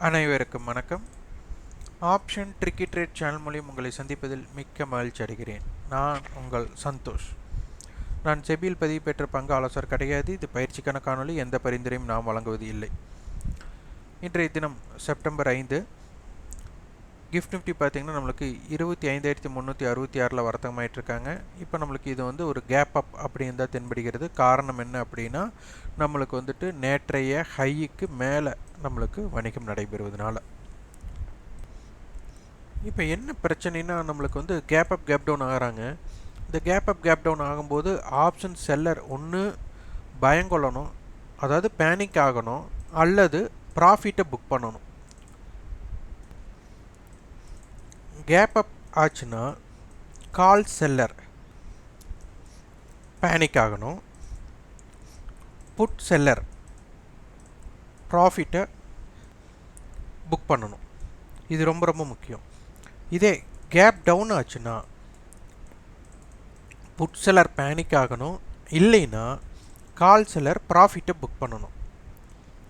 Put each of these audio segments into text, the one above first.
அனைவருக்கும் வணக்கம். Option tricky trade channel மூலியம் உங்களை சந்திப்பதில் மிக்க மகிழ்ச்சி அடைகிறேன். நான் உங்கள் சந்தோஷ். நான் செபியில் பதிவு பெற்ற பங்கு ஆலோசகர் கிடையாது. இது பயிற்சிக்கான காணொலி. எந்த பரிந்துரையும் நாம் வழங்குவது இல்லை. இன்றைய தினம் செப்டம்பர் 5. கிஃப்ட் நிஃப்டி பார்த்திங்கன்னா நம்மளுக்கு 25,366 வர்த்தகமாயிட்டு இருக்காங்க. இப்போ நம்மளுக்கு இது ஒரு கேப் அப் அப்படின்னு தான் தென்படுகிறது. காரணம் என்ன அப்படின்னா நம்மளுக்கு நேற்றைய ஹைக்கு மேலே நம்மளுக்கு வணிகம் நடைபெறுவதனால. இப்போ என்ன பிரச்சனைனா நம்மளுக்கு கேப் அப் கேப் டவுன் ஆகிறாங்க. இந்த கேப் அப் கேப் டவுன் ஆகும்போது ஆப்ஷன் செல்லர் ஒன்று பயங்கொள்ளணும், அதாவது பேனிக் ஆகணும், அல்லது ப்ராஃபிட்டை புக் பண்ணணும். கேப் அப் ஆச்சுன்னா கால் செல்லர் பேனிக் ஆகணும், புட் செல்லர் ப்ராஃபிட்டை புக் பண்ணணும். இது ரொம்ப ரொம்ப முக்கியம். இதே கேப் டவுன் ஆச்சுன்னா புட் செல்லர் பேனிக் ஆகணும், இல்லைன்னா கால் செல்லர் ப்ராஃபிட்டை புக் பண்ணணும்.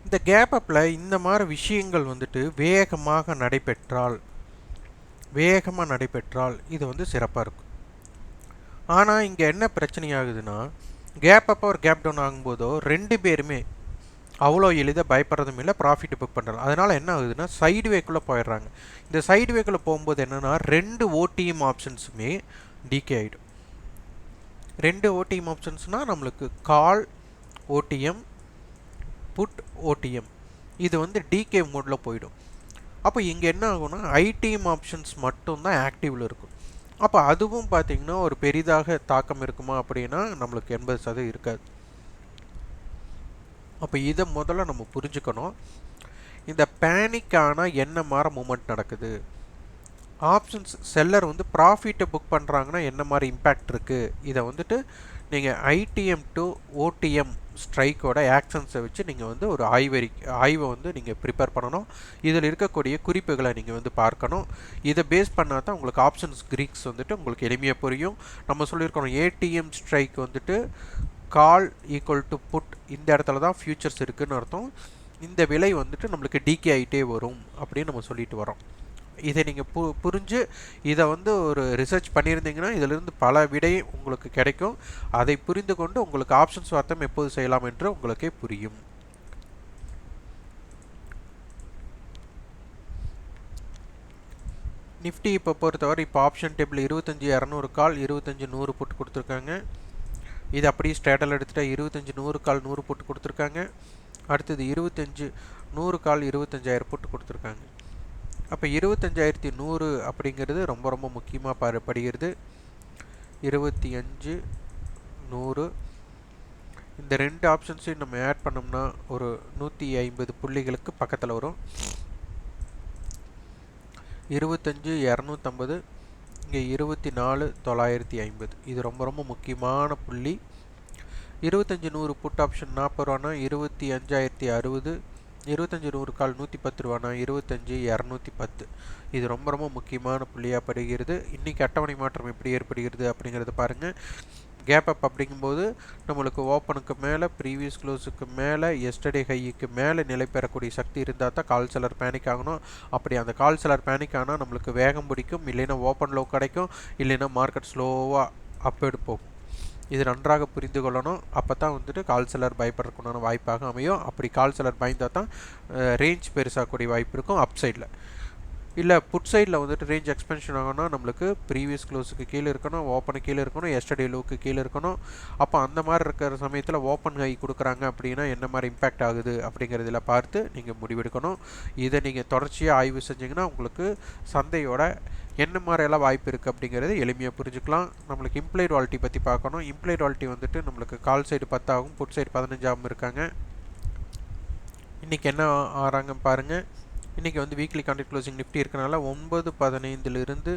இந்த கேப் அப்பில் இந்த மாதிரி விஷயங்கள் வேகமாக நடைபெற்றால் இது சிறப்பாக இருக்கும். ஆனால் இங்கே என்ன பிரச்சனை ஆகுதுன்னா கேப் அப்போ ஒரு கேப் டவுன் ஆகும்போதோ ரெண்டு பேருமே அவ்வளோ எளிதாக பயப்படுறதும் இல்லை, ப்ராஃபிட் புக் பண்ணுறாங்க. அதனால் என்ன ஆகுதுன்னா சைடு வேக்குள்ளே போயிடுறாங்க. இந்த சைடு வேக்குள்ளே போகும்போது என்னென்னா ரெண்டு ஓடிஎம் ஆப்ஷன்ஸுமே டிகே ஆகிடும். ரெண்டு ஓடிஎம் ஆப்ஷன்ஸ்னால் நம்மளுக்கு கால் ஓடிஎம், புட் ஓடிஎம், இது டிகே மோடில் போயிடும். அப்போ இங்கே என்ன ஆகும்னா ஐடிஎம் ஆப்ஷன்ஸ் மட்டும்தான் ஆக்டிவில் இருக்கும். அப்போ அதுவும் பார்த்திங்கன்னா ஒரு பெரிதாக தாக்கம் இருக்குமா அப்படின்னா நம்மளுக்கு 80% இருக்காது. அப்போ இதை முதல்ல நம்ம புரிஞ்சுக்கணும். இந்த பேனிக்கான என்ன மாதிரி மூமெண்ட் நடக்குது, ஆப்ஷன்ஸ் செல்லர் ப்ராஃபிட்டை புக் பண்ணுறாங்கன்னா என்ன மாதிரி இம்பேக்ட் இருக்குது, இதை நீங்கள் ஐடிஎம் டு ஓடிஎம் ஸ்ட்ரைக்கோட ஆக்ஷன்ஸை வச்சு நீங்கள் ஒரு ஆய்வை நீங்கள் ப்ரிப்பேர் பண்ணணும். இதில் இருக்கக்கூடிய குறிப்புகளை நீங்கள் பார்க்கணும். இதை பேஸ் பண்ணால் தான் உங்களுக்கு ஆப்ஷன்ஸ் கிரீக்ஸ் உங்களுக்கு எளிமையாக புரியும். நம்ம சொல்லியிருக்கணும் ATM strike call equal to put, இந்த இடத்துல தான் ஃபியூச்சர்ஸ் இருக்குதுன்னு அர்த்தம். இந்த விலை நம்மளுக்கு டிகே ஆகிட்டே வரும் அப்படின்னு நம்ம சொல்லிட்டு வரோம். இதை நீங்கள் புரிஞ்சு இதை ஒரு ரிசர்ச் பண்ணியிருந்தீங்கன்னா இதிலிருந்து பல விடை உங்களுக்கு கிடைக்கும். அதை புரிந்து கொண்டு உங்களுக்கு ஆப்ஷன்ஸ் வார்த்தம் எப்போது செய்யலாம் என்று உங்களுக்கே புரியும். நிஃப்டி இப்போ பொறுத்தவரை இப்போ ஆப்ஷன் டேபிள் 25,200 கால் 25,100 புட் கொடுத்துருக்காங்க. இது அப்படியே ஸ்ட்ராட்டல் எடுத்துகிட்டா 25,100 கால் 100 புட்டு கொடுத்துருக்காங்க. அடுத்தது 25,100 கால் 25,000 புட்டு கொடுத்துருக்காங்க. அப்போ 25,100 அப்படிங்கிறது ரொம்ப ரொம்ப முக்கியமாக படுகிறது. 25,100 இந்த ரெண்டு ஆப்ஷன்ஸையும் நம்ம ஆட் பண்ணோம்னா ஒரு 150 புள்ளிகளுக்கு பக்கத்தில் வரும். 25,250, இங்கே 24,950, இது ரொம்ப ரொம்ப முக்கியமான புள்ளி. 25,100 புட் ஆப்ஷன் 40 ரூபானா 25,060, 25,100 கால் 110 ரூபானா 25,210. இது ரொம்ப ரொம்ப முக்கியமான புள்ளியாக படுகிறது. இன்றைக்கி அட்டவணை மாற்றம் எப்படி ஏற்படுகிறது அப்படிங்கிறத பாருங்கள். கேப் அப் அப்படிங்கும்போது நம்மளுக்கு ஓப்பனுக்கு மேலே, ப்ரீவியஸ் க்ளோஸுக்கு மேலே, எஸ்டர்டே ஹைக்கு மேலே நிலை பெறக்கூடிய சக்தி இருந்தால் தான் கால் செல்லர் பேனிக் ஆகணும். அப்படி அந்த கால் செல்லர் பேனிக் ஆனால் நம்மளுக்கு வேகம் பிடிக்கும், இல்லைன்னா ஓப்பன் லோ கிடைக்கும், இல்லைன்னா மார்க்கெட் ஸ்லோவாக அப்பேடு போகும். இது நன்றாக புரிந்து கொள்ளணும். அப்போ தான் கால் செல்லர் பயப்படுறதுக்குண்டான வாய்ப்பாக அமையும். அப்படி கால் செல்லர் பயந்தால் தான் ரேஞ்ச் பெருசாகக்கூடிய வாய்ப்பு இருக்கும் அப் சைடில். இல்லை புட் சைடில் ரேஞ்ச் எக்ஸ்பென்ஷன் ஆகணும்னா நம்மளுக்கு ப்ரீவியஸ் க்ளோஸுக்கு கீழே இருக்கணும், ஓப்பனுக்கு கீழே இருக்கணும், எஸ்டர்டே லோவுக்கு கீழே இருக்கணும். அப்போ அந்த மாதிரி இருக்கிற சமயத்தில் ஓப்பன் ஹை கொடுக்குறாங்க அப்படின்னா என்ன மாதிரி இம்பேக்ட் ஆகுது அப்படிங்கிறதில் பார்த்து நீங்கள் முடிவெடுக்கணும். இதை நீங்கள் தொடர்ச்சியாக ஆய்வு செஞ்சிங்கன்னா உங்களுக்கு சந்தையோட என்ன மாதிரியெல்லாம் வாய்ப்பு இருக்குது அப்படிங்கிறது எளிமையாக புரிஞ்சுக்கலாம். நம்மளுக்கு இம்ப்ளைட் வாலிட்டி பற்றி பார்க்கணும். இம்ப்ளைட் வாலிட்டி நம்மளுக்கு கால் சைடு 10 ஆகும், புட் சைடு 15 இருக்காங்க. இன்றைக்கி என்ன ஆகிறாங்க பாருங்கள். இன்றைக்கி வீக்லி கான்ட்ராக்ட் க்ளோசிங் நிஃப்டி இருக்கனால 9:15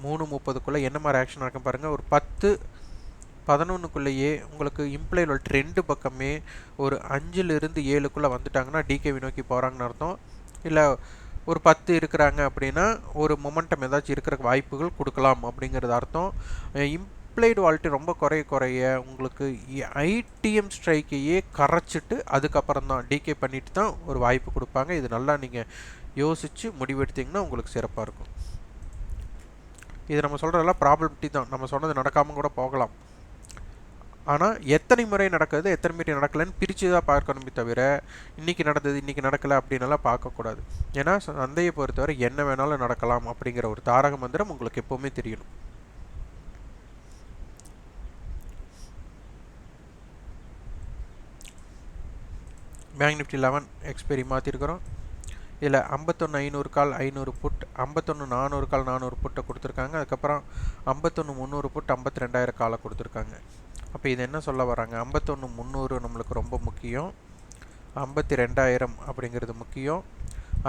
3:30 என்ன மாதிரி ஆக்ஷன் நடக்கும் பாருங்கள். ஒரு 10:11 உங்களுக்கு இம்ப்ளைட் வாலிட்டி ரெண்டு பக்கமே ஒரு 5-7 வந்துட்டாங்கன்னா டிகேவி நோக்கி போகிறாங்கன்னு அர்த்தம். இல்லை ஒரு 10 இருக்கிறாங்க அப்படின்னா ஒரு மொமெண்டம் ஏதாச்சும் இருக்கிற வாய்ப்புகள் கொடுக்கலாம் அப்படிங்கிறது அர்த்தம். இம்ப்ளைடு வாலிட்டி ரொம்ப குறைய உங்களுக்கு ஐடிஎம் ஸ்ட்ரைக்கையே கரைச்சிட்டு அதுக்கப்புறம் தான் டிகே பண்ணிட்டு தான் ஒரு வாய்ப்பு கொடுப்பாங்க. இது நல்லா நீங்கள் யோசித்து முடிவெடுத்தீங்கன்னா உங்களுக்கு சிறப்பாக இருக்கும். இது நம்ம சொல்கிறதெல்லாம் ப்ராபபிலிட்டி தான், நம்ம சொன்னது நடக்காமல் கூட போகலாம். ஆனால் எத்தனை முறை நடக்குது எத்தனை முறை நடக்கலைன்னு பிரித்து தான் பார்க்கணுமே தவிர இன்றைக்கி நடந்தது இன்றைக்கி நடக்கலை அப்படின்னலாம் பார்க்கக்கூடாது. ஏன்னா சந்தையை பொறுத்தவரை என்ன வேணாலும் நடக்கலாம் அப்படிங்கிற ஒரு தாரக மந்திரம் உங்களுக்கு எப்போவுமே தெரியணும். பேங்க் நிஃப்டி 11 எக்ஸ்பைரி மாற்றிருக்கிறோம். இதில் 51,500 கால் 500 புட், 51,400 கால் 400 புட்டை கொடுத்துருக்காங்க. அதுக்கப்புறம் 51,300 புட் 52,000 காலை கொடுத்துருக்காங்க. அப்போ இது என்ன சொல்ல வராங்க, 51,300 நம்மளுக்கு ரொம்ப முக்கியம், 52,000 அப்படிங்கிறது முக்கியம்.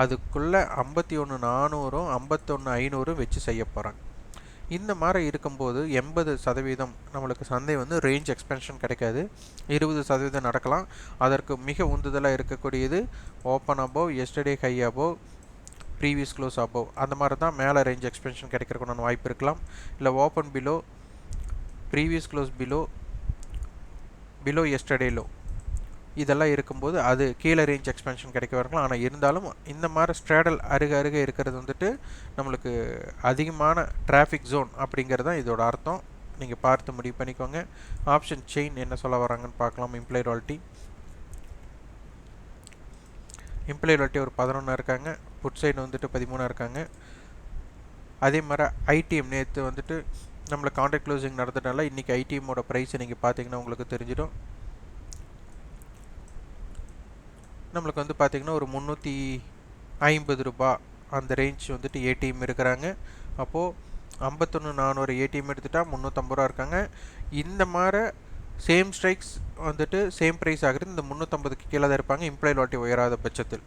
அதுக்குள்ளே 51,400 51,500 வச்சு செய்ய போகிறாங்க. இந்த மாதிரி இருக்கும்போது 80% நம்மளுக்கு சந்தை ரேஞ்ச் எக்ஸ்பென்ஷன் கிடைக்காது, 20% நடக்கலாம். அதற்கு மிக உந்துதலாக இருக்கக்கூடியது open above, yesterday high above, previous close above, அந்த மாதிரி தான் மேலே ரேஞ்ச் எக்ஸ்பென்ஷன் கிடைக்கிறதுக்கு வாய்ப்பு இருக்கலாம். இல்லை open below, previous close below yesterday low, இதெல்லாம் இருக்கும்போது அது கீழே ரேஞ்ச் எக்ஸ்பென்ஷன் கிடைக்க வரலாம். ஆனால் இருந்தாலும் இந்த மாதிரி ஸ்ட்ராடல் அருகே இருக்கிறது நம்மளுக்கு அதிகமான டிராஃபிக் ஜோன் அப்படிங்கிறது தான் இதோட அர்த்தம். நீங்கள் பார்த்து முடிவு பண்ணிக்கோங்க. ஆப்ஷன் செயின் என்ன சொல்ல வராங்கன்னு பார்க்கலாம். இம்ப்ளைடு வாலிட்டி ஒரு 11 இருக்காங்க, புட் சைடு 13 இருக்காங்க. அதே மாதிரி ஐடிஎம் நேற்று நம்மளுக்கு கான்ட்ராக்ட் க்ளோசிங் நடந்ததுனால இன்றைக்கி ஐடிஎம்மோட ப்ரைஸை நீங்கள் பார்த்தீங்கன்னா உங்களுக்கு தெரிஞ்சிடும். நம்மளுக்கு பார்த்தீங்கன்னா ஒரு 350 ரூபா அந்த ரேஞ்ச் ஏடிஎம் இருக்கிறாங்க. அப்போது 51,400 ஏடிஎம் எடுத்துட்டால் 350 ரூபா இருக்காங்க. இந்த மாதிரி சேம் ஸ்ட்ரைக்ஸ் சேம் ப்ரைஸ் ஆகிறது இந்த 350க்கு கீழே தான் இருப்பாங்க இம்ப்ளாய்டு வாலிட்டி உயராத பட்சத்தில்.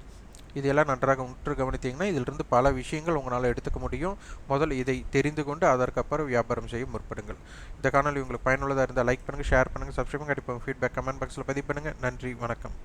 இதெல்லாம் நன்றாக உற்று கவனித்தீங்கன்னா இதிலிருந்து பல விஷயங்கள் உங்களால் எடுத்துக்க முடியும். முதல் இதை தெரிந்து கொண்டு அதற்கப்புறம் வியாபாரம் செய்ய முற்படுங்கள். இந்த காணொலி உங்களுக்கு பயனுள்ளதாக இருந்தால் லைக் பண்ணுங்கள், ஷேர் பண்ணுங்கள், சப்ஸ்கிரைப் பண்ணுங்கள். கண்டிப்பாக ஃபீட்பேக் கமெண்ட் பாக்ஸில் பதிவு பண்ணுங்கள். நன்றி, வணக்கம்.